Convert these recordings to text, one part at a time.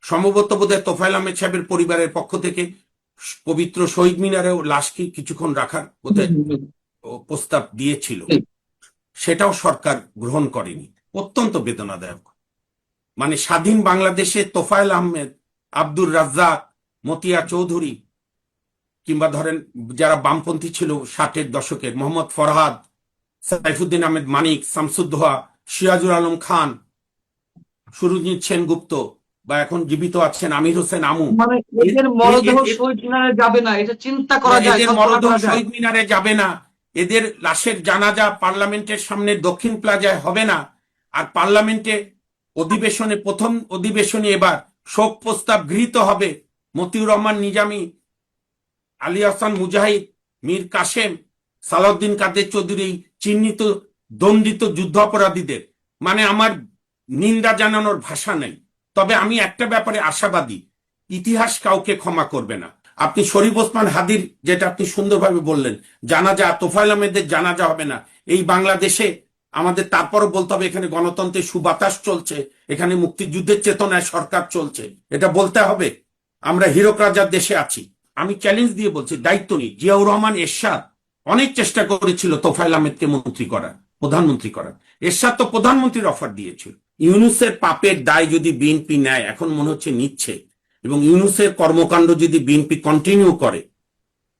সম্ভবত বোধহয় তোফায়েল আহমেদ সাহেবের পরিবারের পক্ষ থেকে পবিত্র শহীদ মিনারেও লাশকে কিছুক্ষণ রাখার বোধহয় প্রস্তাব দিয়েছিল, সেটাও সরকার গ্রহণ করেনি। অত্যন্ত বেদনাদায়ক। মানে স্বাধীন বাংলাদেশে তোফায়েল আহমেদ, আব্দুর রাজ্জাক, মতিয়া চৌধুরী, কিংবা ধরেন যারা বামপন্থী ছিল 60-এর দশকের, মোহাম্মদ ফরহাদ, সাইফুদ্দিন আহমেদ মানিক, শামসুদ্দোহা, সিরাজুল আলম খান, সুরজিৎ সেনগুপ্ত, বা এখন জীবিত আছেন আমির হোসেন আমু, মানে এদের মরদেহ শহীদ মিনারে যাবে না, এটা চিন্তা করা যায়, এদের মরদেহ শহীদ মিনারে যাবে না, এদের লাশের জানাজা পার্লামেন্টের সামনে দক্ষিণ প্লাজায় হবে না। আর পার্লামেন্টে অধিবেশনে, প্রথম অধিবেশনে এবার শোক প্রস্তাব গৃহীত হবে মতিউর রহমান নিজামী, আলী হাসান মুজাহিদ, মীর কাসেম, সালাউদ্দিন কাদের চৌধুরী, চিহ্নিত দণ্ডিত যুদ্ধাপরাধীদের। মানে আমার নিন্দা জানানোর ভাষা নেই। তবে আমি একটা ব্যাপারে আশাবাদী, ইতিহাস কাউকে ক্ষমা করবে না। আপনি শরীফ ওসমান হাদির যেটা আপনি সুন্দরভাবে বললেন, জানাজা, তোফায়েল আহমেদের জানাজা হবে না এই বাংলাদেশে, আমাদের তারপরও বলতে হবে এখানে গণতন্ত্রের সুবাতাস চলছে, এখানে মুক্তিযুদ্ধের চেতনায় সরকার চলছে, এটা বলতে হবে। আমরা হীরক রাজার দেশে আছি। আমি চ্যালেঞ্জ দিয়ে বলছি, দায়িত্ব নিই। জিয়াউর রহমান এরশাদ অনেক চেষ্টা করেছিল তোফায়েল আহমেদকে মন্ত্রী করার, প্রধানমন্ত্রী করার। এরশাদ তো প্রধানমন্ত্রীর অফার দিয়েছিল। ইউনূসের পাপের দায় যদি বিএনপি নেয়, এখন মনে হচ্ছে নিচ্ছে, এবং ইউনূসের কর্মকাণ্ড যদি বিএনপি কন্টিনিউ করে,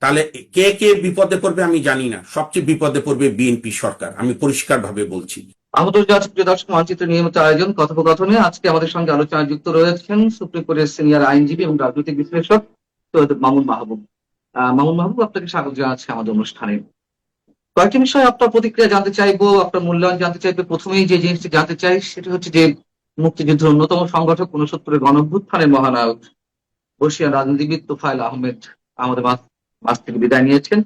তাহলে কে কে বিপদে পড়বে আমি জানি না, সবচেয়ে বিপদে পড়বে বিএনপি সরকার, আমি পরিষ্কার ভাবে বলছি। আমাদের দর্শক মানচিত্র নিয়মিত আয়োজন কথোপকথনে আজকে আমাদের সঙ্গে আলোচনায় যুক্ত রয়েছেন সুপ্রিম কোর্টের সিনিয়র আইনজীবী এবং রাজনৈতিক বিশ্লেষক সৈয়দ মামুন মাহবুব। মামুন মাহবুব, আপনাকে স্বাগত জানাচ্ছি আমাদের অনুষ্ঠানে। কয়েকটি বিষয়ে আপনার প্রতিক্রিয়া জানতে চাইবো, আপনার মূল্যায়ন জানতে চাইবো। প্রথমেই যে জিনিসটি জানতে চাই সেটি হচ্ছে যে মুক্তিযুদ্ধের অন্যতম সংগঠক, 69-এর গণঅভ্যুত্থানের মহানায়ক বর্ষীয়ান রাজনীতিবিদ তোফায়েল আহমেদ আমাদের মাঝ থেকে বিদায় নিয়েছেন।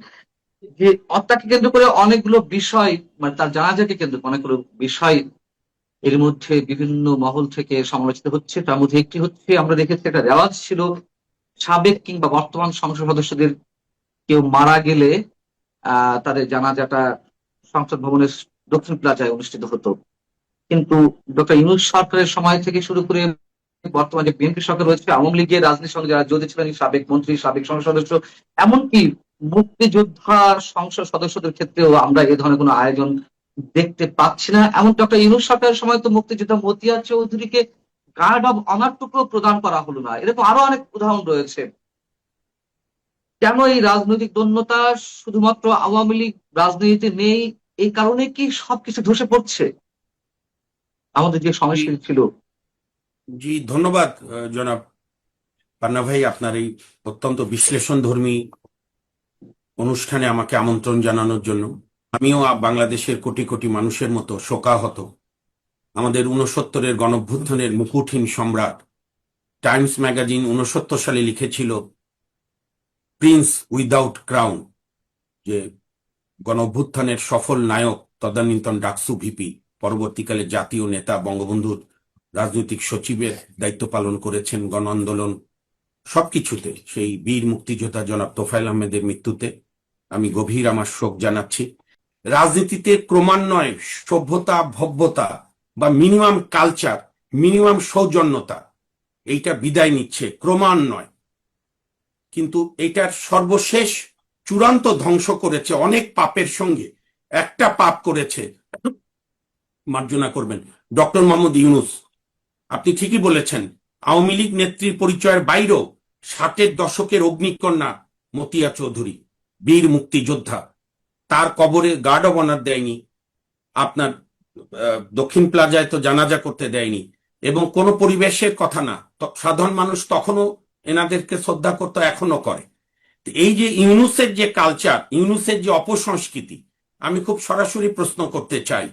যে হত্যাকে কেন্দ্র করে অনেকগুলো বিষয়, মানে তার জানাজাকে কেন্দ্র করে অনেকগুলো বিষয় এর মধ্যে বিভিন্ন মহল থেকে সমালোচিত হচ্ছে। তার মধ্যে একটি হচ্ছে, আমরা দেখেছি একটা রেওয়াজ ছিল সাবেক কিংবা বর্তমান সংসদ সদস্যদের কেউ মারা গেলে তাদের জানাজাটা সংসদ ভবনের দক্ষিণ প্লাজায় অনুষ্ঠিত হতো। কিন্তু ডক্টর ইউনূস সরকারের সময় থেকে শুরু করে বর্তমানে যে বিএনপি সরকার রয়েছে, আওয়ামী লীগের রাজনীতির সঙ্গে যারা জড়িত ছিলেন, সাবেক মন্ত্রী, সাবেক সংসদ সদস্য, এমনকি মুক্তিযোদ্ধা সংসদ সদস্যদের ক্ষেত্রেও আমরা এ ধরনের কোনো আয়োজন দেখতে পাচ্ছি না। এমন ডক্টর ইউনূস সরকারের সময় তো মুক্তিযোদ্ধা মতিয়া চৌধুরীকে গার্ড অব অনার টুকরো প্রদান করা হলো না। এরকম আরো অনেক উদাহরণ রয়েছে। কেন এই রাজনৈতিক দন্যতা শুধুমাত্র আওয়ামী লীগ রাজনীতিতে নেই, এই কারণে কি সবকিছু ধসে পড়ছে আমাদের যে সংস্কৃতি ছিল? জি, ধন্যবাদ জনাব পান্না ভাই, আপনার এই অত্যন্ত বিশ্লেষণধর্মী অনুষ্ঠানে আমাকে আমন্ত্রণ জানানোর জন্য। আমিও বাংলাদেশের কোটি কোটি মানুষের মতো শোকাহত। আমাদের 69-এর গণঅভ্যুত্থানের মুকুটহীন সম্রাট। টাইমস ম্যাগাজিন 69 সালে লিখেছিল প্রিন্স উইদাউট ক্রাউন, যে গণঅভ্যুত্থানের সফল নায়ক তদানীন্তন ডাকসু ভিপি, পরবর্তীকালে জাতীয় নেতা, বঙ্গবন্ধুর রাজনৈতিক সচিবের দায়িত্ব পালন করেছেন গণ আন্দোলন সবকিছুতে। সেই বীর মুক্তিযোদ্ধা জনাব তোফায়েল আহমেদের মৃত্যুতে আমি গভীর আমার শোক জানাচ্ছি। রাজনীতিতে ক্রমান্বয়ে সভ্যতা, ভব্যতা বা মিনিমাম কালচার, মিনিমাম সৌজন্যতা, এইটা বিদায় নিচ্ছে ক্রমান্বয়ে। কিন্তু এইটার সর্বশেষ চূড়ান্ত ধ্বংস করেছে অনেক পাপের সঙ্গে একটা পাপ করেছে, মার্জনা করবেন, ডক্টর মোহাম্মদ ইউনূস। আপনি ঠিকই বলেছেন, আওয়ামী লীগ নেত্রীর পরিচয়ের বাইরেও 60-এর দশকের অগ্নিকন্যা মতিয়া চৌধুরী, বীর মুক্তিযোদ্ধা, তার কবরে গার্ড অব অনার দেয়নি, আপনার দক্ষিণ প্লাজায় তো জানাজা করতে দেয়নি, এবং কোনো পরিবেশের কথা না, সাধারণ মানুষ তখনও এনাদেরকে শ্রদ্ধা করতো, এখনো করে। এই যে ইউনূসের যে কালচার, ইউনূসের যে অপসংস্কৃতি, আমি খুব সরাসরি প্রশ্ন করতে চাই,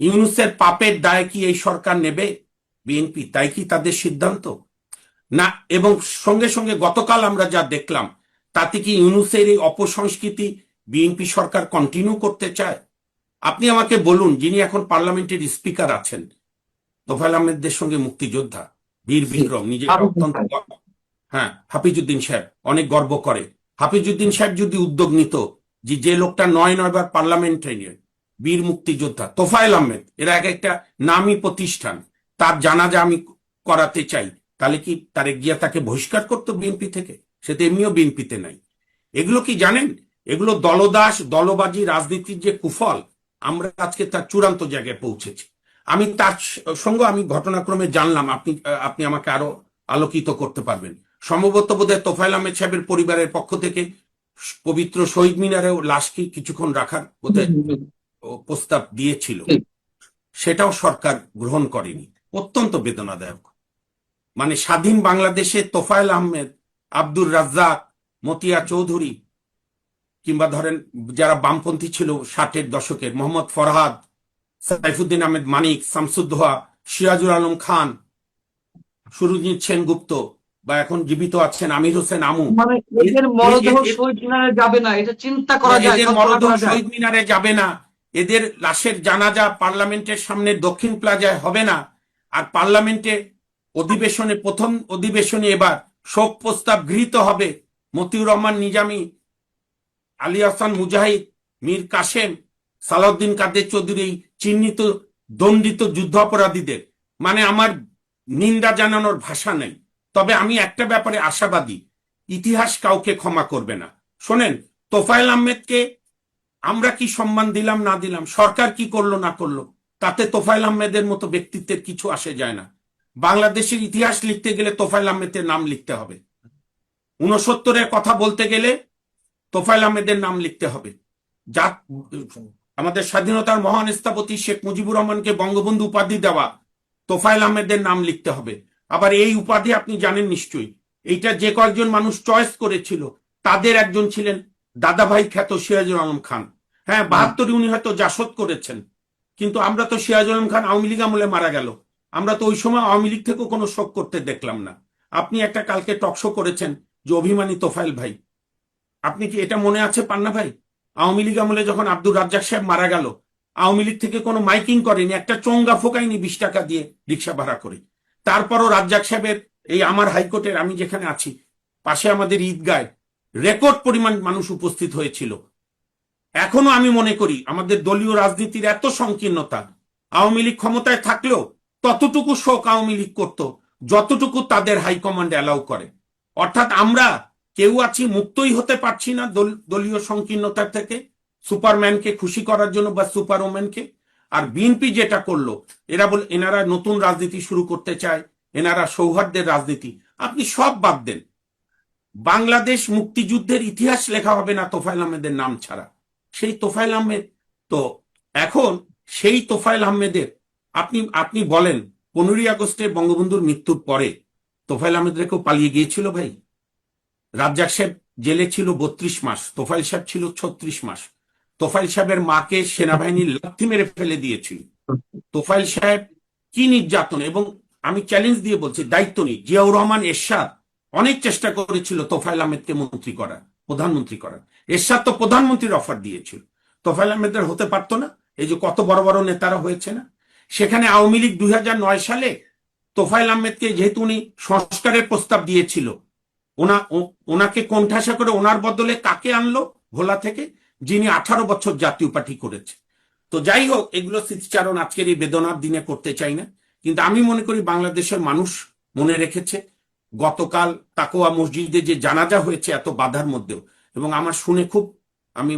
ইউনূসের পাপের দায় কি এই সরকার নেবে? বিএনপি তাই কি তাদের সিদ্ধান্ত না? এবং সঙ্গে সঙ্গে গতকাল আমরা যা দেখলাম, তাতে কি ইউনূসের এই অপসংস্কৃতি বিএনপি সরকার কন্টিনিউ করতে চায়? আপনি আমাকে বলুন, যিনি এখন পার্লামেন্টের স্পিকার আছেন, তোফায়েল আহমেদের সঙ্গে মুক্তিযোদ্ধা, বীর বিক্রম, নিজেকে অত্যন্ত, হ্যাঁ, হাফিজউদ্দিন সাহেব অনেক গর্ব করে। হাফিজউদ্দিন সাহেব যদি উদ্যোগ নিত, যে লোকটা 9 বার পার্লামেন্টারিয়ান, বীর মুক্তিযোদ্ধা তোফায়েল আহমেদ, এরা এক একটা নামী প্রতিষ্ঠান, তার জানাজা আমি করাতে চাই, তাহলে কি তারেক জিয়া তাকে বহিষ্কার করতো বিএনপি থেকে? সে তো এমনিও বিএনপিতে নাই। এগুলো কি জানেন? এগুলো দলদাস দলবাজি রাজনীতির যে কুফল, আমরা আজকে তার চূড়ান্ত জায়গায় পৌঁছেছি। আমি তার সঙ্গে আমি ঘটনাক্রমে জানলাম, আপনি আপনি আমাকে আরো আলোকিত করতে পারবেন। সম্ভবত বোধহয় তোফায়েল আহমেদ সাহেবের পরিবারের পক্ষ থেকে পবিত্র শহীদ মিনারেও লাশকে কিছুক্ষণ রাখার বোধহয় প্রস্তাব দিয়েছিল, ঠিক। সেটাও সরকার গ্রহণ করেনি। অত্যন্ত বেদনাদায়ক। মানে স্বাধীন বাংলাদেশে তোফায়েল আহমেদ, আব্দুর রাজ্জাক, মতিয়া চৌধুরী, কিংবা ধরেন যারা বামপন্থী ছিল 60-এর দশকের, মোহাম্মদ ফরহাদ, সাইফুদ্দিন আহমেদ মানিক, শামসুদ্দোহা, সিরাজুল আলম খান, সুরজিৎ সেনগুপ্ত, বা এখন জীবিত আছেন আমির হোসেন আমু, মানে এদের মরদেহ শহীদ মিনারে যাবে না, এটা চিন্তা করা যায়, এদের কল্পনা মরদেহ করা যায়। শহীদ মিনারে যাবে না, এদের লাশের জানাজা পার্লামেন্টের সামনে দক্ষিণ প্লাজায় হবে না, আর পার্লামেন্টে অধিবেশনে প্রথম অধিবেশনে এবার শোক প্রস্তাব গৃহীত হবে মতিউর রহমান নিজামী, আলী আহসান মুজাহিদ, মীর কাসেম, সালাউদ্দিন কাদের চৌধুরী, চিহ্নিত দণ্ডিত যুদ্ধাপরাধীদের। মানে আমার নিন্দা জানানোর ভাষা নেই। তবে আমি একটা ব্যাপারে আশাবাদী, ইতিহাস কাউকে ক্ষমা করবে না। শোনেন, তোফায়েল আহমেদকে আমরা কি সম্মান দিলাম না দিলাম, সরকার কি করলো না করলো, তাতে তোফায়েল আহমেদের মতো ব্যক্তিত্বের কিছু আসে যায় না। বাংলাদেশের ইতিহাস লিখতে গেলে তোফায়েল আহমেদের নাম লিখতে হবে। 69-এর কথা বলতে গেলে তোফায়েল আহমেদের নাম লিখতে হবে। যা আমাদের স্বাধীনতার মহান স্থপতি শেখ মুজিবুর রহমানকে বঙ্গবন্ধু উপাধি দেওয়া, তোফায়েল আহমেদের নাম লিখতে হবে। আবার এই উপাধি আপনি জানেন নিশ্চয়ই, এইটা যে কয়েকজন মানুষ চয়েস করেছিল তাদের একজন ছিলেন দাদাভাই খ্যাত সিরাজুল আলম খান। হ্যাঁ, 72-এ উনি হয়তো জাসদ করেছেন, কিন্তু আমরা তো সিরাজুল আলম খান আওয়ামী লীগ আমলে মারা গেল, আমরা তো ওই সময় আওয়ামী লীগ থেকেও কোনো শোক করতে দেখলাম না। আপনি একটা কালকে টকশো করেছেন যে অভিমানী তোফায়েল ভাই, আপনি কি এটা মনে আছে পান্না ভাই? আওয়ামী লীগ আমলে যখন আব্দুর রাজ্জাক সাহেব মারা গেল, আওয়ামী লীগ থেকে কোনো মাইকিং করেনি, একটা চোঙ্গা ফোকায়নি 20 টাকা দিয়ে রিক্সা ভাড়া করে। তারপরও রাজ্জাক সাহেবের এই আমার হাইকোর্টের, আমি যেখানে আছি পাশে আমাদের ঈদগায় রেকর্ড পরিমাণ মানুষ উপস্থিত হয়েছিল। এখনো আমি মনে করি আমাদের দলীয় রাজনীতির এত সংকীর্ণতা, আওয়ামী লীগ ক্ষমতায় থাকলেও ততটুকু শোক আওয়ামী লীগ করত যতটুকু তাদের হাইকমান্ড অ্যালাউ করে। অর্থাৎ আমরা কেউ আছি মুক্তই হতে পারছি না দলীয় সংকীর্ণতার থেকে, সুপারম্যানকে খুশি করার জন্য বা সুপারওম্যানকে। আর বিএনপি যেটা করলো, এনারা নতুন রাজনীতি শুরু করতে চায়, এনারা সৌহার্দ্যের রাজনীতি। আপনি সব বাদ দেন, বাংলাদেশ মুক্তিযুদ্ধের ইতিহাস লেখা হবে না তোফায়েল আহমেদের নাম ছাড়া। সেই তোফায়েল আহমেদ তো এখন, সেই তোফায়েল আহমেদের আপনি আপনি বলেন 15ই আগস্টে বঙ্গবন্ধুর মৃত্যুর পরে তোফায়েল আহমেদরা কেউ পালিয়ে গিয়েছিল ভাই? রাজ্জাক সাহেব জেলে ছিল 32 মাস, তোফায়েল সাহেব ছিল 36 মাস। তোফায়েল সাহেবের মাকে সেনাবাহিনী লাথি মেরে ফেলে দিয়েছিল। তোফায়েল সাহেব কি নির্যাতন! এবং আমি চ্যালেঞ্জ দিয়ে বলছি, দায়িত্ব নিই, জিয়াউর রহমান এরশাদ অনেক চেষ্টা করেছিল তোফায়েল আহমেদকে মন্ত্রী করার, প্রধানমন্ত্রী করার। এরশাদ তো প্রধানমন্ত্রীর অফার দিয়েছিল, তোফায়েল আহমেদের হতে পারতো না? এই যে কত বড় বড় নেতারা হয়েছে না সেখানে। আওয়ামী লীগ 2009 সালে তোফায়েল আহমেদকে, যেহেতু উনি সংস্কারের প্রস্তাব দিয়েছিল, ওনাকে কোণঠাসা করে ওনার বদলে কাকে আনলো ভোলা থেকে, যিনি 18 বছর জাতীয় পার্টি করেছে। তো যাই হোক, এগুলো স্মৃতিচারণ আজকের এই বেদনার দিনে করতে চাই না, কিন্তু আমি মনে করি বাংলাদেশের মানুষ মনে রেখেছে। গতকাল তাকোয়া মসজিদে যে জানাজা হয়েছে এত বাধার মধ্যেও, এবং আমার শুনে খুব আমি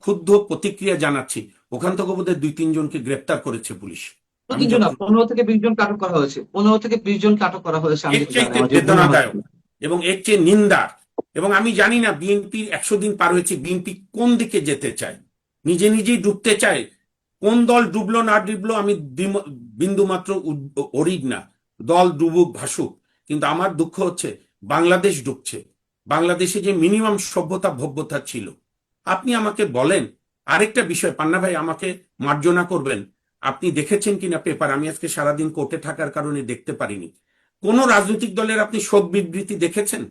ক্ষুব্ধ প্রতিক্রিয়া জানাচ্ছি, ওখান থেকে বোধহয় 2-3 জনকে গ্রেপ্তার করেছে পুলিশ। আমি 15 থেকে 20 জন আটক করা হয়েছে, 15 থেকে 20 জন আটক করা হয়েছে। এর চাইতে বেদনাদায়ক এবং এর চেয়ে নিন্দার। এবং আমি জানি না বিএনপির 100 দিন পার হয়েছে, বিএনপি কোন দিকে যেতে চায়, নিজে নিজেই ডুবতে চায়। কোন দল ডুবলো না ডুবলো আমি বিন্দু মাত্র অরিড না, দল ডুবুক ভাসুক, কিন্তু আমার দুঃখ হচ্ছে বাংলাদেশ ডুবছে। বাংলাদেশে যে মিনিমাম সভ্যতা ভব্যতা ছিল। আপনি আমাকে বলেন আরেকটা বিষয়, পান্না ভাই আমাকে মার্জনা করবেন, আপনি দেখেছেন কিনা পেপার, আমি আজকে সারাদিন কোর্টে থাকার কারণে দেখতে পারিনি, কোন রাজনৈতিক দলের আপনি শোক বিবৃতি দেখেছেন?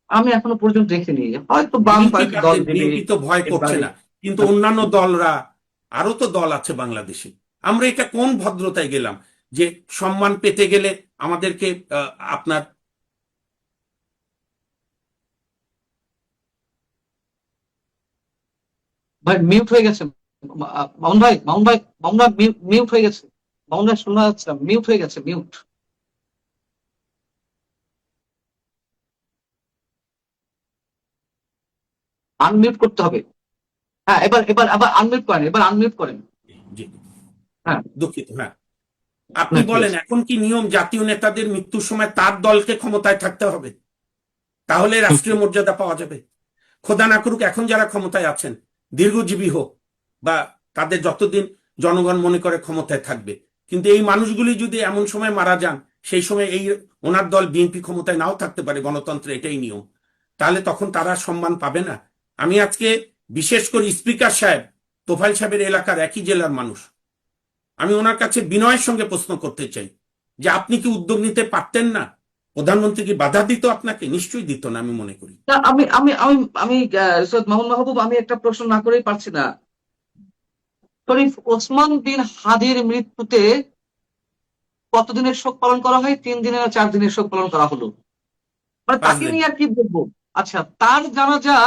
আমি এখনো পর্যন্ত দেখিনি, হয়তো বাম কয়েকটি দল দেবে। বিএনপি তো ভয় করছে না, কিন্তু অন্যান্য দলরা, আরো তো দল আছে বাংলাদেশে। আমরা এটা কোন ভদ্রতায় গেলাম যে সম্মান পেতে গেলে আমাদেরকে আপনার ভাই মিউট হয়ে গেছে। মামুন ভাই মিউট হয়ে গেছে। মামুন ভাই শোনা যাচ্ছে না, মিউট হয়ে গেছে, মিউট। আনমিউট করতে হবে। হ্যাঁ, এবার এবার আবার আনমিউট করেন, এবার আনমিউট করেন। জি, হ্যাঁ, দুঃখিত। হ্যাঁ, আপনি হ্যাঁ, ঠিক বলেন আছে। এখন কি নিয়ম জাতীয় নেতাদের মৃত্যুর সময় তার দলকে ক্ষমতায় থাকতে হবে, তাহলে রাষ্ট্রীয় মর্যাদা পাওয়া যাবে? খোদা না করুক এখন যারা ক্ষমতায় আছেন দীর্ঘজীবী হোক, বা তাদের যতদিন জনগণ মনে করে ক্ষমতায় থাকবে, কিন্তু এই মানুষগুলি যদি এমন সময় মারা যান, সেই সময় এই ওনার দল বিএনপি ক্ষমতায় নাও থাকতে পারে, গণতন্ত্রে এটাই নিয়ম, তাহলে তখন তারা সম্মান পাবে না? আমি আজকে বিশেষ করে স্পিকার সাহেব, তোফাইল সাহেবের এলাকার একই জেলার মানুষ, আমি ওনার কাছে বিনয়ের সঙ্গে প্রশ্ন করতে চাই যে আপনি কি উদ্যোগ নিতে পারতেন না? প্রধানমন্ত্রী কি বাধা দিত আপনাকে? নিশ্চয়ই দিত না, আমি মনে করি। না, আমি আমি আমি আমি সৈয়দ মামুন মাহবুব, আমি একটা প্রশ্ন না করেই পারছি না। শরীফ ওসমান বিন হাদির মৃত্যুতে কতদিনের শোক পালন করা হয়? 3 দিনের না 4 দিনের শোক পালন করা হলো? মানে 5 তাকে দিন নিয়ে আর কি বলবো। আচ্ছা, তার জানাজা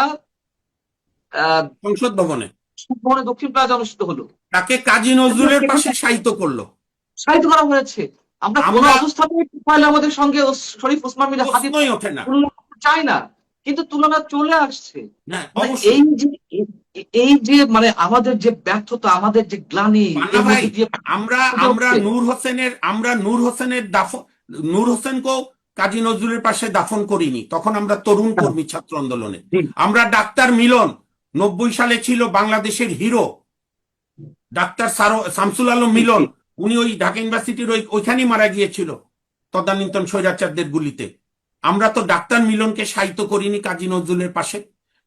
আহ সংসদ ভবনে ভবনে দক্ষিণ প্লাজা অনুষ্ঠিত হলো। তাকে কাজী নজরুলের পাশে শায়িত করলো। সাহিত্য করা হয়েছে। আমরা কোন আমরা অবস্থাতেই তোফায়েল আহমেদের সঙ্গে শরীফ ওসমান বিন হাদির প্রশ্নই ওঠে না। তুলনা করতে চাই না, কিন্তু তুলনা চলে আসছে। হ্যাঁ, মানে অবশ্যই। এই যে মানে আমাদের যে ব্যর্থতা, আমাদের যে গ্লানি, পান্না এর ভাই, মধ্যে দিয়ে আমরা ফুটে আমরা উঠছে। নূর হোসেনের দাফন, নূর হোসেনকেও কাজী নজরুলের পাশে দাফন করিনি, তখন আমরা তরুণ হ্যাঁ, কর্মী ছাত্র আন্দোলনে। জি, আমরা ডাক্তার মিলন, 90 সালে ছিল বাংলাদেশের হিরো, ডাক্তার শামসুল আলম জি, জি। মিলন, উনি ওই ঢাকা ইউনিভার্সিটির ওইখানেই মারা গিয়েছিল তদানীন্তন স্বৈরাচারদের গুলিতে। আমরা তো ডাক্তার মিলনকে শায়িত করিনি কাজী নজরুলের পাশে।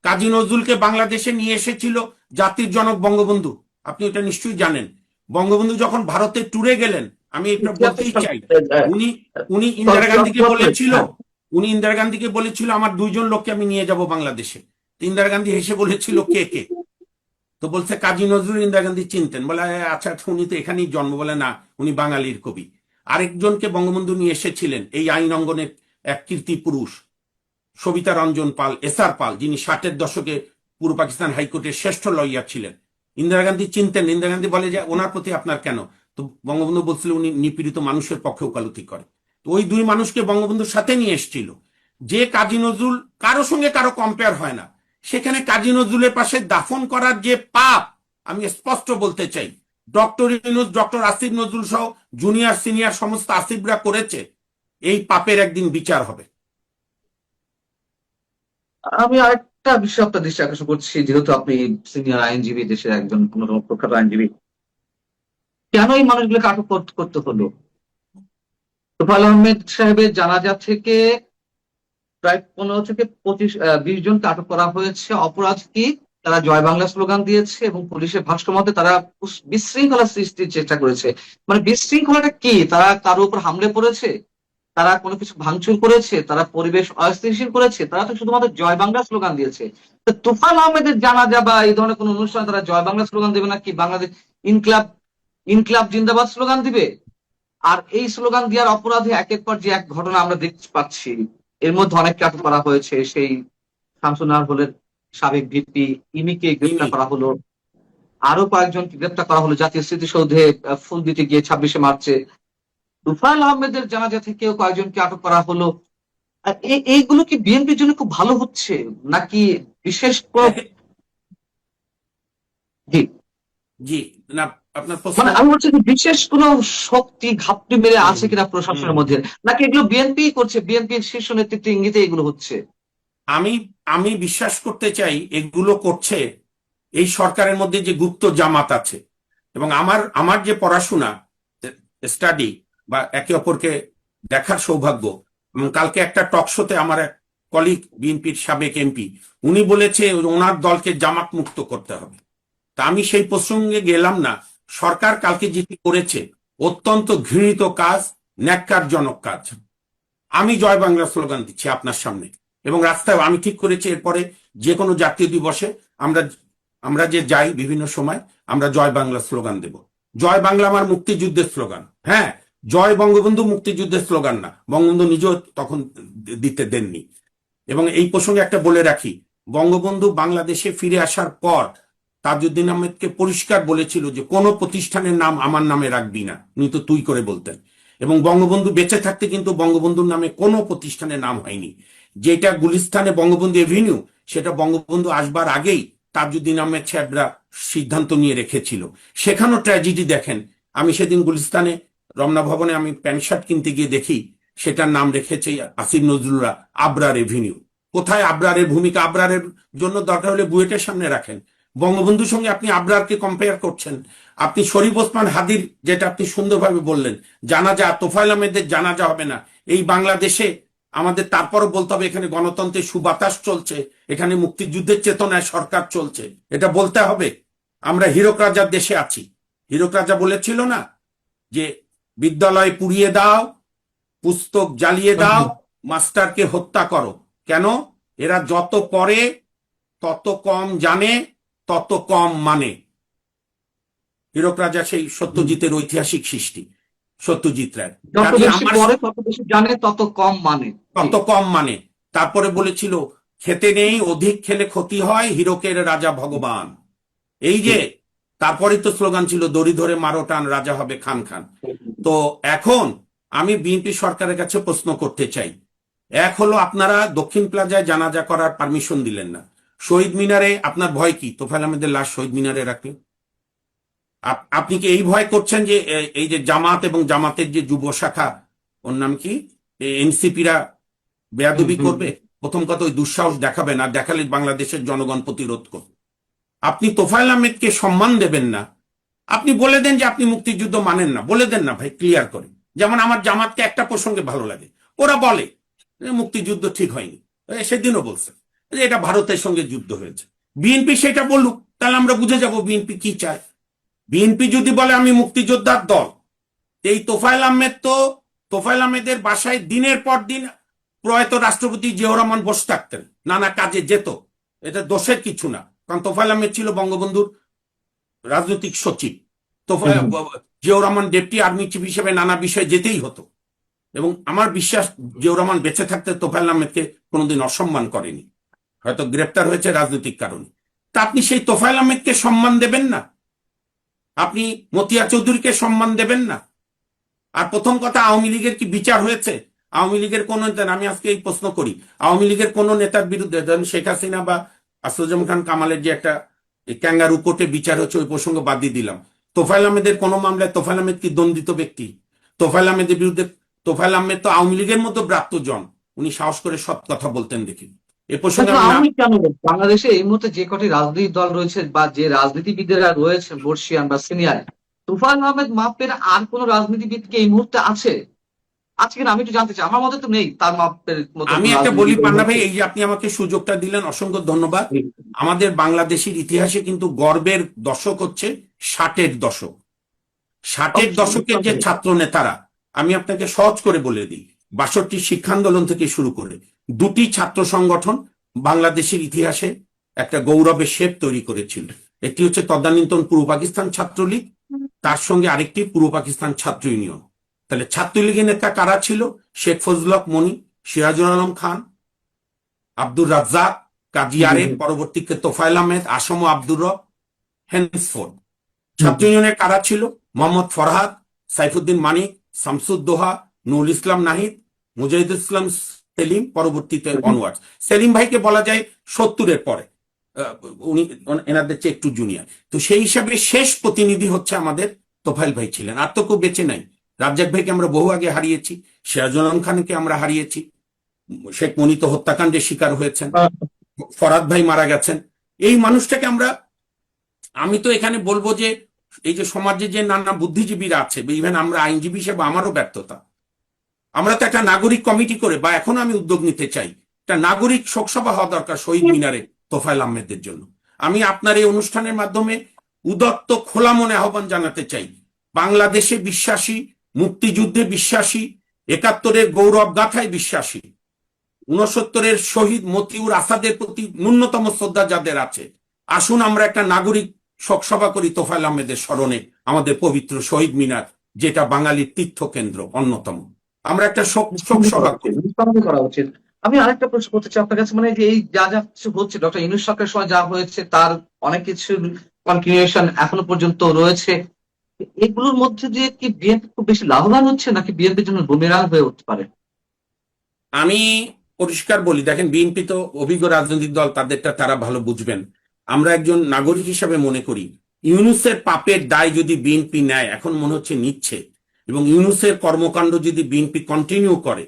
কাজী নজরুলকে বাংলাদেশে নিয়ে এসেছিল জাতির জনক বঙ্গবন্ধু, আপনি এটা নিশ্চয়ই জানেন। বঙ্গবন্ধু যখন ভারতে ট্যুরে গেলেন, আমি এটা বলতেই চাই, উনি উনি ইন্দিরা গান্ধীকে বলেছিল, হ্যাঁ, আমার 2জন লোককে আমি নিয়ে যাব বাংলাদেশে। তো ইন্দিরা গান্ধী হেসে বলেছিল, কে কে? তো বলছে কাজী নজরুল। ইন্দিরা গান্ধী চিনতেন, বলে আচ্ছা আচ্ছা, উনি তো এখানেই জন্ম। বলে না, উনি বাঙালির কবি। আরেকজনকে বঙ্গবন্ধু নিয়ে এসেছিলেন, এই আইন অঙ্গনের এক কীর্তি পুরুষ, সবিতা রঞ্জন পাল, এসআর পাল, যিনি 60-এর দশকে পূর্ব পাকিস্তান হাইকোর্টের শ্রেষ্ঠ লয়ার ছিলেন। ইন্দিরা গান্ধী চিনতেন। ইন্দিরা গান্ধী বলে যে ওনার প্রতি আপনার কেন? তো বঙ্গবন্ধু বলছিল উনি নিপীড়িত মানুষের পক্ষে ওকালতি করে। তো ওই 2 মানুষকে বঙ্গবন্ধুর সাথে নিয়ে এসেছিল। যে কাজী নজরুল কারো সঙ্গে কারো কম্পেয়ার হয় না, সেখানে কাজী নজরুলের পাশে দাফন করার যে পাপ, আমি স্পষ্ট বলতে চাই, ডক্টর ইউনূস, ডক্টর আসিফ নজরুল সহ জুনিয়র সিনিয়র সমস্ত আসিফরা করেছে, এই পাপের একদিন বিচার হবে। আমি আরেকটা বিষয় আপনার দৃষ্টি আকর্ষণ করছি, যেহেতু আপনি সিনিয়র আইনজীবী, দেশের একজন অন্যতম প্রখ্যাত আইনজীবী, কেন এই মানুষগুলোকে আটক করতে হলো? তোফায়েল আহমেদ সাহেবের জানাজা থেকে প্রায় 15 থেকে 20 জনকে আটক করা হয়েছে। অপরাধ কি? তারা জয় বাংলা স্লোগান দিয়েছে এবং পুলিশের ভাষ্য মতে তারা বিশৃঙ্খলা সৃষ্টির চেষ্টা করেছে। মানে বিশৃঙ্খলাটা কি? তারা কারো উপর হামলে পড়েছে, তারা কোনো কিছু ভাঙচুর করেছে, তারা পরিবেশ অস্থিতিশীল করেছে? তারা তো শুধুমাত্র জয় বাংলা স্লোগান দিয়েছে। তো তোফায়েল আহমেদের জানাজা বা এই ধরনের কোনো অনুষ্ঠানে তারা জয় বাংলা স্লোগান দেবে নাকি বাংলাদেশ ইনকলাব, ইনকলাব জিন্দাবাদ স্লোগান দিবে? আর এই স্লোগান দেওয়ার অপরাধে একের পর যে এক ঘটনা আমরা দেখতে পাচ্ছি। এর মধ্যে অনেককে আটক করা হয়েছে। সেই শামসুন্নাহার হলের সাবেক ভিপি ইমিকে ইনি গ্রেফতার করা হলো, আরো কয়েকজনকে গ্রেফতার করা হলো জাতীয় স্মৃতিসৌধে ফুল দিতে গিয়ে 26শে মার্চে। তুফাইল আহমেদের জানাজা থেকেও কয়েকজনকে আটক করা হলো। আর এইগুলো কি বিএনপির জন্য খুব ভালো হচ্ছে নাকি? বিশেষ দেখেন, জি, জি, না, আপনার প্রশ্ন। মানে আমি বলছি যে বিশেষ কোনো শক্তি ঘাপটি মেরে হুম, আছে কিনা হুম, প্রশাসনের হুম। মধ্যে, নাকি এগুলো বিএনপি করছে, বিএনপির শীর্ষ নেতৃত্ব ইঙ্গিতে এগুলো হচ্ছে? আমি আমি বিশ্বাস করতে চাই এগুলো করছে এই সরকারের মধ্যে যে গুপ্ত জামাত আছে। এবং আমার আমার যে পড়াশোনা, স্টাডি, বা একে অপরকে দেখার সৌভাগ্য, এবং কালকে একটা টক শোতে আমার এক কলিগ, বিএনপির সাবেক এমপি, উনি বলেছে ওনার দলকে জামাত মুক্ত করতে হবে। তা আমি সেই প্রসঙ্গে গেলাম না। সরকার কালকে যেটি করেছে অত্যন্ত ঘৃণিত কাজ, ন্যাক্কারজনক কাজ। আমি জয় বাংলা স্লোগান দিচ্ছি আপনার সামনে, এবং রাস্তায় আমি ঠিক করেছি এরপরে যে কোনো জাতীয় দিবসে আমরা আমরা যে যাই বিভিন্ন সময়, আমরা জয় বাংলা স্লোগান দেব। জয় বাংলা আমার মুক্তিযুদ্ধের স্লোগান। হ্যাঁ, জয় বঙ্গবন্ধু মুক্তিযুদ্ধের স্লোগান না, বঙ্গবন্ধু নিজেও তখন দিতে দেননি। এবং এই প্রসঙ্গে একটা বলে রাখি, বঙ্গবন্ধু বাংলাদেশে ফিরে আসার পর তাজউদ্দিন আহমেদকে পরিষ্কার বলেছিল যে কোনো প্রতিষ্ঠানের নাম আমার নামে রাখবি না, উনি তো তুই করে বলতেন। এবং বঙ্গবন্ধু বেঁচে থাকতে কিন্তু বঙ্গবন্ধুর নামে কোনো প্রতিষ্ঠানের নাম হয়নি। যেটা গুলিস্তানে বঙ্গবন্ধু এভিনিউ, সেটা বঙ্গবন্ধু আসবার আগেই তাজউদ্দিন আহমেদ সাহেবরা সিদ্ধান্ত নিয়ে রেখেছিল। সেখানেও ট্র্যাজেডি দেখেন। আমি সেদিন গুলিস্তানে রমনা ভবনে আমি প্যান্ট শার্ট কিনতে গিয়ে দেখি সেটার নাম রেখেছে আসিফ নজরুলরা আবরার এভিনিউ। কোথায় আবরারের ভূমিকা? আবরারের জন্য দরকার হলে বুয়েটের সামনে রাখেন। বঙ্গবন্ধুর সঙ্গে আপনি আবরারকে কম্পেয়ার করছেন। আপনি শরীফ ওসমান হাদির, যেটা আপনি সুন্দরভাবে বললেন, জানাজা, তোফায়েল আহমেদের জানাজা হবে না এই বাংলাদেশে। আমাদের তারপরও বলতে হবে এখানে গণতন্ত্রের সুবাতাস চলছে, এখানে মুক্তিযুদ্ধের চেতনায় সরকার চলছে, এটা বলতে হবে। আমরা হীরক রাজার দেশে আছি। হীরক রাজা বলেছিল না যে বিদ্যালয় পুড়িয়ে দাও, পুস্তক জ্বালিয়ে দাও, মাস্টারকে হত্যা করো। কেন? এরা যত পড়ে তত কম জানে, তত কম মানে। হীরক রাজা সেই সত্যজিতের ঐতিহাসিক সৃষ্টি, সত্যজিৎ রায়। যত কাজে বেশি আমার পড়ে তত বেশি জানে, তত কম মানে। তত কম মানে। তারপরে বলেছিল খেতে নেই, অধিক খেলে ক্ষতি হয়, হীরকের রাজা ভগবান। এই যে তারপরে তো স্লোগান ছিল দড়ি ধরে মারো টান, রাজা হবে খান খান। তো এখন আমি বিএনপি সরকারের কাছে প্রশ্ন করতে চাই। এক হলো, আপনারা দক্ষিণ প্লাজায় জানাজা করার পারমিশন দিলেন না। শহীদ মিনারে আপনার ভয় কি? তোফায়েল আহমেদের লাশ শহীদ মিনারে রাখলেন। আপনি কি এই ভয় করছেন যে এই যে জামাত এবং জামাতের যে যুব শাখা, ওর নাম কি, এনসিপিরা বেয়াদবি করবে? প্রথম কথা, ওই দুঃসাহস দেখাবে না, দেখালে বাংলাদেশের জনগণ প্রতিরোধ করবে। আপনি তোফায়েল আহমেদকে সম্মান দেবেন না। আপনি বলে দেন যে আপনি মুক্তিযুদ্ধ মানেন না, বলে দেন না ভাই, ক্লিয়ার করে। যেমন আমার জামাতকে একটা প্রসঙ্গে ভালো লাগে, ওরা বলে মুক্তিযুদ্ধ ঠিক হয়নি, সেদিনও বলছে যে এটা ভারতের সঙ্গে যুদ্ধ হয়েছে। বিএনপি সেটা বলুক, তাহলে আমরা বুঝে যাব বিএনপি কি চায়। বিএনপি যদি বলে আমি মুক্তিযোদ্ধার দল, এই তোফায়েল আহমেদ তো, তোফায়েল আহমেদের বাসায় দিনের পর দিন প্রয়াত রাষ্ট্রপতি জিয়াউর রহমান বসে থাকতেন, নানা কাজে যেত, এটা দোষের কিছু না। কারণ তোফায়েল আহমেদ ছিল বঙ্গবন্ধুর রাজনৈতিক সচিব। Ziaur Rahman deputy army chief হিসেবে নানা বিষয়ে যেতেই হতো। এবং আমার বিশ্বাস জিয়াউর রহমান বেঁচে থাকতে তোফায়েল আহমেদকে কোনোদিন অসম্মান করেনি, হয়তো গ্রেপ্তার হয়েছে রাজনৈতিক কারণে। তা আপনি সেই তোফায়েল আহমেদকে সম্মান দেবেন না? আপনি মতিয়া চৌধুরীকে সম্মান দেবেন না? আর প্রথম কথা, আওয়ামী লীগের কি বিচার হয়েছে? আওয়ামী লীগের কোন নেতা, আমি আজকে এই প্রশ্ন করি, আওয়ামী লীগের কোন নেতার বিরুদ্ধে, ধরেন শেখ হাসিনা বা আসাদুজ্জামান খান কামালের যে একটা ক্যাঙ্গারু কোর্টে বিচার হচ্ছে, ওই প্রসঙ্গ বাদ দিয়ে দিলাম, তোফায়েল আহমেদের কোন মামলায় তোফায়েল আহমেদ কি দণ্ডিত ব্যক্তি? তোফায়েল আহমেদের বিরুদ্ধে, তোফায়েল আহমেদ তো আওয়ামী লীগের মতো ব্রাত্য জন, উনি সাহস করে সৎ কথা বলতেন দেখি। এ প্রসঙ্গে আমি কেন, বাংলাদেশে এই মুহূর্তে যে কটি রাজনৈতিক দল রয়েছে বা যে রাজনীতিবিদেরা রয়েছে বর্ষিয়ান বা সিনিয়র, তুফাইল আহমেদ মাপের আর কোন রাজনীতিবিদ কি এই মুহূর্তে আছে? আজকে আমি একটু জানতে চাই, আমার মতে তো নেই তার মাপের মতো আমি একটা বলি পান্না ভাই, এই যে আপনি আমাকে সুযোগটা দিলেন, অসংখ্য ধন্যবাদ। আমাদের বাংলাদেশের ইতিহাসে কিন্তু গর্বের দশক হচ্ছে 60-এর দশক। 60-এর দশকের যে ছাত্র নেতারা, আমি আপনাকে সহজ করে বলে দিই, 62 শিক্ষা আন্দোলন থেকে শুরু করে দুটি ছাত্র সংগঠন বাংলাদেশের ইতিহাসে একটা গৌরবের শেপ তৈরি করেছিল। একটি হচ্ছে তদানীন্তন পূর্ব পাকিস্তান ছাত্রলীগ, তার সঙ্গে আরেকটি পূর্ব পাকিস্তান ছাত্র ইউনিয়ন। তাহলে ছাত্রলীগের নেতা কারা ছিল? শেখ ফজলুল হক মনি, সিরাজুল আলম খান, আব্দুর রাজ্জাক, কাজী আরেফ, পরবর্তীতে তোফায়েল আহমেদ, আসম আব্দুর রব, হেন্সফোর্ড। ছাত্র ইউনিয়নের কারা ছিল? মোহাম্মদ ফরহাদ, সাইফুদ্দিন মানিক, শামসুদ্দোহা, নুরুল ইসলাম নাহিদ, মুজাহিদুল ইসলাম সেলিম, পরবর্তীতে অনওয়ার্ড। সেলিম ভাইকে বলা যায় 70-এর পরে, উনি এনাদের চেয়ে একটু জুনিয়র। তো সেই হিসাবে শেষ প্রতিনিধি হচ্ছে আমাদের তোফায়েল ভাই ছিলেন, আর তো কেউ বেঁচে নাই। রাজ্জাক ভাইকে আমরা বহু আগে হারিয়েছি, সিরাজুল আলম খানকে আমরা হারিয়েছি, শেখ মনি তো হত্যাকাণ্ডের শিকার হয়েছেন, ফরহাদ ভাই মারা গেছেন। এই মানুষটাকে আমরা, আমি তো এখানে বলবো যে এই যে সমাজে যে নানা বুদ্ধিজীবীরা আছে, ইভেন আমরা আইনজীবী হিসেবে আমারও ব্যর্থতা। আমরা তো একটা নাগরিক কমিটি করে, বা এখন আমি উদ্যোগ নিতে চাই, একটা নাগরিক শোকসভা হওয়া দরকার শহীদ মিনারে তোফায়েল আহমেদের জন্য। আমি আপনার এই অনুষ্ঠানের মাধ্যমে উদাত্ত খোলা মনে আহ্বান জানাতে চাই, বাংলাদেশে বিশ্বাসী, মুক্তিযুদ্ধে বিশ্বাসী, 71-এর গৌরব গাথায় বিশ্বাসী, 69-এর শহীদ মতিউর আসাদের প্রতি ন্যূনতম শ্রদ্ধা যাদের আছে, আসুন আমরা একটা নাগরিক শোকসভা করি তোফায়েল আহমেদের স্মরণে, আমাদের পবিত্র শহীদ মিনার, যেটা বাঙালির তীর্থ কেন্দ্র অন্যতম। আমরা একটা শোকসভা করা উচিত। আমি আরেকটা প্রশ্ন করতে চাই আপনার কাছে, মানে যে এই যা যা কিছু হচ্ছে ডক্টর ইউনূস সরকারের সময় যা হয়েছে, তার অনেক কিছু কন্টিনিউশন এখনো পর্যন্ত রয়েছে, এগুলোর মধ্যে দিয়ে কি বিএনপি খুব বেশি লাভবান হচ্ছে, নাকি বিএনপির জন্য বুমেরাং হয়ে উঠতে পারে? আমি পরিষ্কার বলি, দেখেন বিএনপি তো অভিজ্ঞ রাজনৈতিক দল, তাদেরটা তারা ভালো বুঝবেন। আমরা একজন নাগরিক হিসাবে মনে করি ইউনূসের পাপের দায় যদি বিএনপি নেয়, এখন মনে হচ্ছে নিচ্ছে, এবং ইউনূসের কর্মকাণ্ড যদি বিএনপি কন্টিনিউ করে,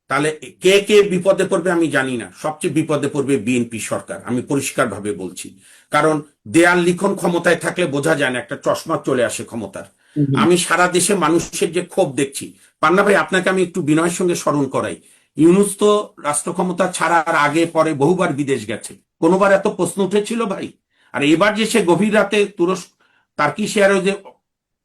তাহলে কে কে বিপদে পড়বে আমি জানি না, সবচেয়ে বিপদে পড়বে বিএনপি সরকার, আমি পরিষ্কার ভাবে বলছি। কারণ দেয়াল লিখন ক্ষমতায় থাকলে বোঝা যায় না, একটা চশমা চলে আসে ক্ষমতার। আমি সারা দেশে মানুষের যে ক্ষোভ দেখছি, পান্না ভাই আপনাকে আমি একটু বিনয়ের সঙ্গে স্মরণ করাই, ইউনূস তো রাষ্ট্র ক্ষমতা ছাড়ার আগে পরে বহুবার বিদেশ গেছে, কোনোবার এত প্রশ্ন উঠেছিল ভাই? আর এবার যে সে গভীর রাতে তুরস্ক টার্কিশ এয়ারওয়েজে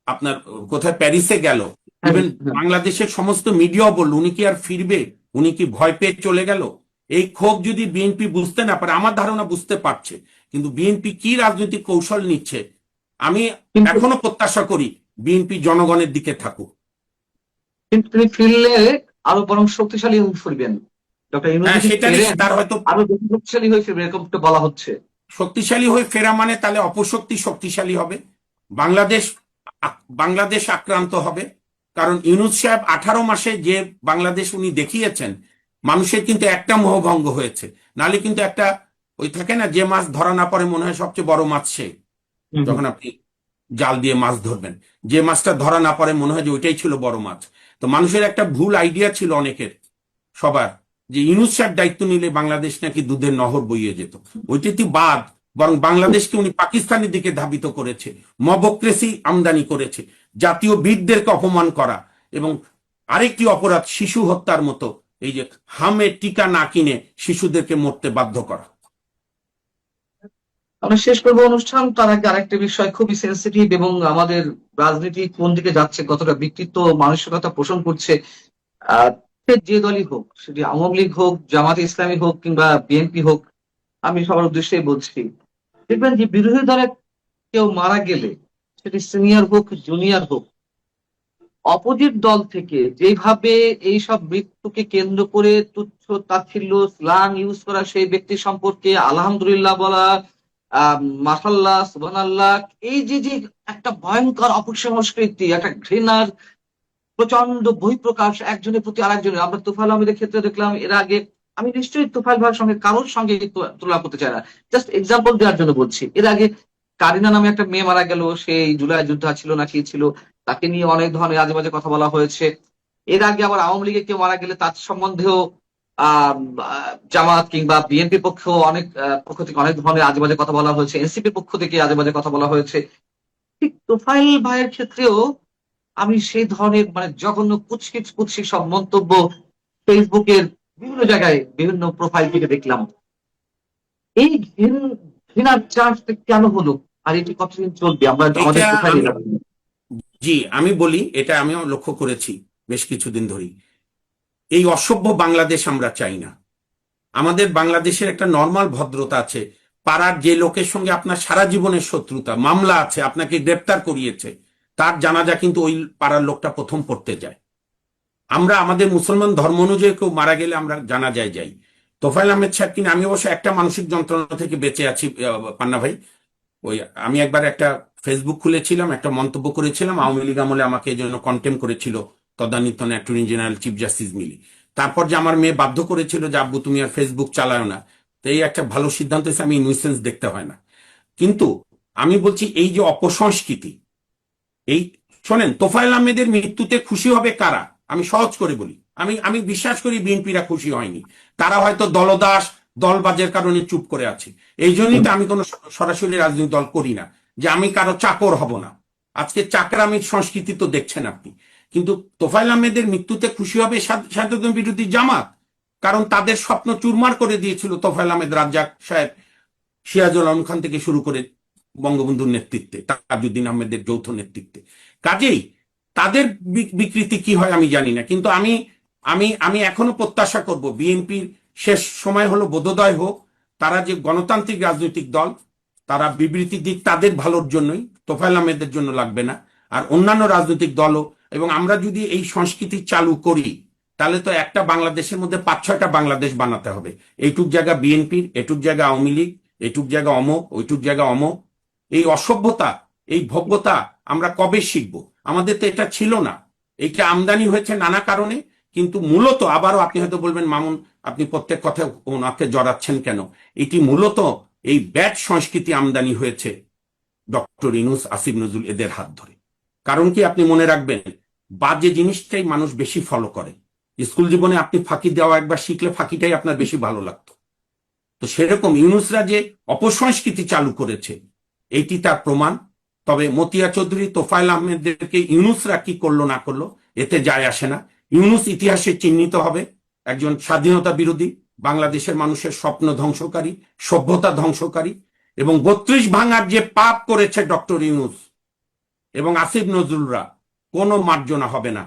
আপনার কোথায় প্যারিসে গেল, হ্যাঁ, ইভেন হ্যাঁ। বাংলাদেশের সমস্ত মিডিয়াও বলল উনি কি আর ফিরবে, উনি কি ভয় পেয়ে চলে গেল? এই ক্ষোভ যদি বিএনপি বুঝতে না পারে, আমার ধারণা বুঝতে পারছে, কিন্তু বিএনপি কি রাজনৈতিক কৌশল নিচ্ছে, আমি কিন্তু এখনো প্রত্যাশা করি বিএনপি জনগণের দিকে থাকুক। কিন্তু তিনি ফিরলে আরো বরং শক্তিশালী হয়ে ফিরবেন। ডক্টর ইউনূস হ্যাঁ, যদি সেটারই ফেরেন তার হয়তো আরো বেশি শক্তিশালী হয়ে ফিরবে, এরকম তো বলা হচ্ছে। শক্তিশালী হয়ে ফেরা মানে তাহলে অপশক্তি শক্তিশালী হবে, বাংলাদেশ বাংলাদেশ আক্রান্ত হবে। কারণ ইউনূস সাহেব 18 মাসে যে বাংলাদেশ উনি দেখিয়েছেন, মানুষের কিন্তু একটা মোহভঙ্গ হয়েছে, নালে কিন্তু একটা ওই থাকে না, যে মাছ ধরা না পড়ে মনে হয় সবচেয়ে বড় মাছ সে, হুম, হুম। যখন আপনি জাল দিয়ে মাছ ধরবেন, যে মাছটা ধরা না পড়ে মনে হয় যে ওইটাই ছিল বড় মাছ। তো মানুষের একটা ভুল আইডিয়া ছিল অনেকের, সবার, যে ইউনূস সাহেব দায়িত্ব নিলে বাংলাদেশ নাকি দুধের নহর বইয়ে যেত। ওইটি বাদ, বরং বাংলাদেশকে উনি পাকিস্তানের দিকে ধাবিত করেছে, মবক্রেসি আমদানি করেছে, জাতীয় বীরদেরকে অপমান করা, এবং আরেকটি অপরাধ শিশু হত্যার মতো, এই যে হামের টিকা না কিনে শিশুদেরকে মরতে বাধ্য করা। আমরা শেষ করবো অনুষ্ঠান, তার আগে আরেকটা বিষয় খুবই সেন্সিটিভ, এবং আমাদের রাজনীতি কোন দিকে যাচ্ছে, কতটা ব্যক্তিত্ব মানসিকতা পোষণ করছে। সে যে দলই হোক, সেটি আওয়ামী লীগ হোক, জামাতে ইসলামী হোক, কিংবা বিএনপি হোক, আমি সবার উদ্দেশ্যেই বলছি, দেখবেন যে বিরোধী দলে কেউ মারা গেলে, সেটি সিনিয়র হোক জুনিয়র হোক, অপোজিট দল থেকে যেভাবে এইসব মৃত্যুকে কেন্দ্র করে তুচ্ছ তাচ্ছিল্য স্ল্যাং ইউজ করা, সেই ব্যক্তি সম্পর্কে আলহামদুলিল্লাহ বলা, মাশাল্লাহ সুবহানাল্লাহ, এই যে যে একটা ভয়ঙ্কর অপসংস্কৃতি, একটা ঘৃণার প্রচন্ড বহিঃপ্রকাশ একজনের প্রতি আরেকজনের। আমরা তোফায়েল আহমেদের ক্ষেত্রে দেখলাম এর আগে, আমি নিশ্চয়ই তোফায়েল ভাইয়ের সঙ্গে কারোর সঙ্গে তুলনা করতে চাই না, জাস্ট এক্সাম্পল দেওয়ার জন্য বলছি, এর আগে কারিনা নামে একটা মেয়ে মারা গেল, সেই জুলাই যোদ্ধা ছিল না কি ছিল, তাকে নিয়ে অনেক ধরনের আজে বাজে কথা বলা হয়েছে। এর আগে আবার আওয়ামী লীগে কেউ মারা গেলে তার সম্বন্ধেও জামাত কিংবা বিএনপি পক্ষ থেকে অনেক ধরনের আজে বাজে কথা বলা হয়েছে, এনসিপি পক্ষ থেকে আজে বাজে কথা বলা হয়েছে। ঠিক তোফায়েল ভাইয়ের ক্ষেত্রেও আমি সেই ধরনের মানে জঘন্য কুৎসিত কুৎসিত সব মন্তব্য ফেসবুকের বিভিন্ন জায়গায় বিভিন্ন প্রোফাইল থেকে দেখলাম। এই ঘৃণার চাষ কেন হলো, আর এটি কতদিন চলবে, আমরা আমাদের এটা কোথায় আমি নিয়ে যাবো? জি আমি বলি, এটা আমিও লক্ষ্য করেছি বেশ কিছুদিন ধরেই, এই অসভ্য বাংলাদেশ আমরা চাই না। আমাদের বাংলাদেশের একটা নর্মাল ভদ্রতা আছে, পাড়ার যে লোকের সঙ্গে আপনার সারা জীবনের শত্রুতা, মামলা আছে, আপনাকে গ্রেপ্তার করিয়েছে, তার জানাজা কিন্তু ওই পাড়ার লোকটা প্রথম পড়তে যায়। আমরা আমাদের মুসলমান ধর্ম অনুযায়ী কেউ মারা গেলে আমরা জানাজায় যাই। তোফায়েল আহমেদ সাহেব কিনা, আমি অবশ্য একটা মানসিক যন্ত্রণা থেকে বেঁচে আছি পান্না ভাই। ওই আমি একবার একটা ফেসবুক খুলেছিলাম, একটা মন্তব্য করেছিলাম, আওয়ামী লীগ আমলে আমাকে এই জন্য কন্টেম করেছিল তদানীন্তন অ্যাটর্নি জেনারেল চিফ জাস্টিস মিলি। তারপর যে আমার মেয়ে বাধ্য করেছিল যে আব্বু তুমি আর ফেসবুক চালাও না, তো এই একটা ভালো সিদ্ধান্ত হয়েছে, আমি নিউসেন্স দেখতে হয় না। কিন্তু আমি বলছি এই যে অপসংস্কৃতি, এই শোনেন, তোফায়েল আহমেদের মৃত্যুতে খুশি হবে কারা, আমি সহজ করে বলি, আমি আমি বিশ্বাস করি বিএনপিরা খুশি হয়নি, তারা হয়তো দলদাস দলবাজের কারণে চুপ করে আছে। এই জন্যই তো আমি কোনো সরাসরি রাজনৈতিক দল করি না, যে আমি কারো চাকর হব না। আজকে চাকরামির সংস্কৃতি তো দেখছেন আপনি। কিন্তু তোফায়েল আহমেদের মৃত্যুতে খুশি হবে স্বাধীনতা বিরোধী জামাত, কারণ তাদের স্বপ্ন চুরমার করে দিয়েছিল তোফায়েল আহমেদ, রাজ্জাক সাহেব, সিরাজুল আলম খান থেকে শুরু করে বঙ্গবন্ধুর নেতৃত্বে, তাজউদ্দিন আহমেদের যৌথ নেতৃত্বে। কাজেই তাদের বিকৃতি কি হয় আমি জানি না, কিন্তু আমি আমি আমি এখনো প্রত্যাশা করব বিএনপির শেষ সময় হলো বোধোদয় হোক, তারা যে গণতান্ত্রিক রাজনৈতিক দল, তারা বিবৃতি দিক তাদের ভালোর জন্যই, তোফায়েল আহমেদের জন্য লাগবে না, আর অন্যান্য রাজনৈতিক দলও। এবং আমরা যদি এই সংস্কৃতি চালু করি, তাহলে তো একটা বাংলাদেশের মধ্যে 5-6টা বাংলাদেশ বানাতে হবে। এইটুক জায়গা বিএনপির, এটুক জায়গা আওয়ামী লীগ, এইটুক জায়গা অমক, ওইটুক জায়গা অমক। এই অসভ্যতা, এই ভব্যতা আমরা কবে শিখবো? আমাদের তো এটা ছিল না, এইটা আমদানি হয়েছে নানা কারণে। কিন্তু মূলত আবারও আপনি হয়তো বলবেন মামুন আপনি প্রত্যেক কথায় ওনাকে জড়াচ্ছেন কেন, এটি মূলত এই ব্যাট সংস্কৃতি আমদানি হয়েছে ডক্টর ইউনূস, আসিফ নজরুল এদের হাত ধরে। কারণ কি আপনি মনে রাখবেন, বাজে জিনিসটাই মানুষ বেশি ফলো করে। স্কুল জীবনে আপনি ফাঁকি দেওয়া একবার শিখলে ফাঁকিটাই আপনার বেশি ভালো লাগতো। তো সেরকম ইউনূসরা যে অপসংস্কৃতি চালু করেছে এইটি তার প্রমাণ। তবে মতিয়া চৌধুরী, তোফায়েল আহমেদদেরকে ইউনূসরা কি করলো না করলো এতে যায় আসে না। ইউনূস ইতিহাসে চিহ্নিত হবে একজন স্বাধীনতা বিরোধী, বাংলাদেশের মানুষের স্বপ্ন ধ্বংসকারী, সভ্যতা ধ্বংসকারী, এবং ৩২ ভাঙার যে পাপ করেছে ডক্টর ইউনূস এবং আসিফ নজরুলরা, কোনো মার্জনা হবে না।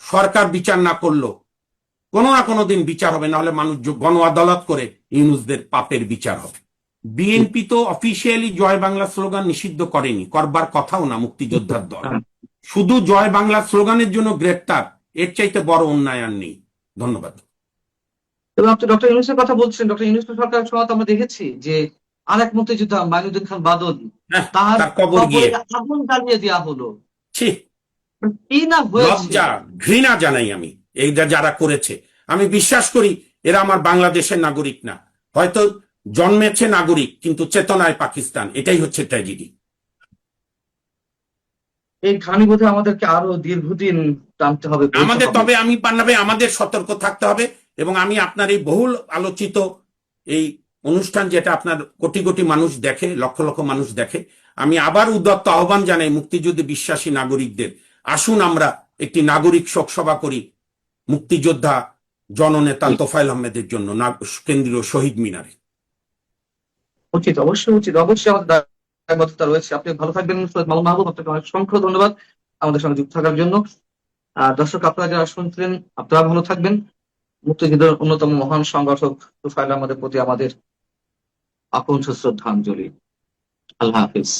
সরকার বিচার না করলো কোনো না কোনো দিন বিচার হবে, না হলে মানুষ গণ আদালত করে ইউনূসদের পাপের বিচার হবে। বিএনপি তো অফিসিয়ালি জয় বাংলা স্লোগান নিষিদ্ধ করেনি, করবার কথাও না মুক্তিযোদ্ধার দল। শুধু জয় বাংলা স্লোগানের জন্য গ্রেপ্তার, এর চাইতে বড় অন্যায় আর নেই। ধন্যবাদ। এবং আপনি ডক্টর ইউনূসের কথা বলছেন, ডক্টর ইউনূস সরকারের সময় তো আমরা দেখেছি যে আরেক মুক্তিযোদ্ধা মাইনুদ্দিন খান বাদল, তার তার কবর কবরে গিয়ে আগুন জ্বালিয়ে দেওয়া হলো। ছি, কি না হয়েছে! লজ্জা, ঘৃণা জানাই আমি এইটা যারা করেছে। আমি বিশ্বাস করি এরা আমার বাংলাদেশের নাগরিক না, হয়তো জন্মেছে নাগরিক কিন্তু চেতনায় পাকিস্তান। এটাই হচ্ছে ট্র্যাজেডি। এই ঘানিবোধে আমাদেরকে আরো দীর্ঘদিন টানতে হবে, বইতে আমাদের, হবে। তবে আমি পান্নাবে আমাদের সতর্ক থাকতে হবে। এবং আমি আপনার এই বহুল আলোচিত এই অনুষ্ঠান, যেটা আপনার কোটি কোটি মানুষ দেখে, লক্ষ লক্ষ মানুষ দেখে, আমি আবার উদাত্ত আহ্বান জানাই মুক্তিযুদ্ধে বিশ্বাসী নাগরিকদের, আসুন আমরা একটি নাগরিক শোক সভা করি মুক্তিযোদ্ধা জননেতা তোফায়েল আহমেদের জন্য কেন্দ্রীয় শহীদ মিনারে। উচিত, অবশ্যই উচিত, অবশ্যই আমাদের দায়বদ্ধতা রয়েছে। আপনি ভালো থাকবেন সৈয়দ মামুন মাহবুব, আপনাকে অনেক সংখ্য ধন্যবাদ আমাদের সঙ্গে যুক্ত থাকার জন্য। দর্শক, আপনারা যারা শুনছিলেন আপনারা ভালো থাকবেন। মুক্তিযুদ্ধের অন্যতম মহান সংগঠক তোফায়েল আহমেদের প্রতি আমাদের আকণ্ঠ শ্রদ্ধাঞ্জলি। আল্লাহ হাফিজ।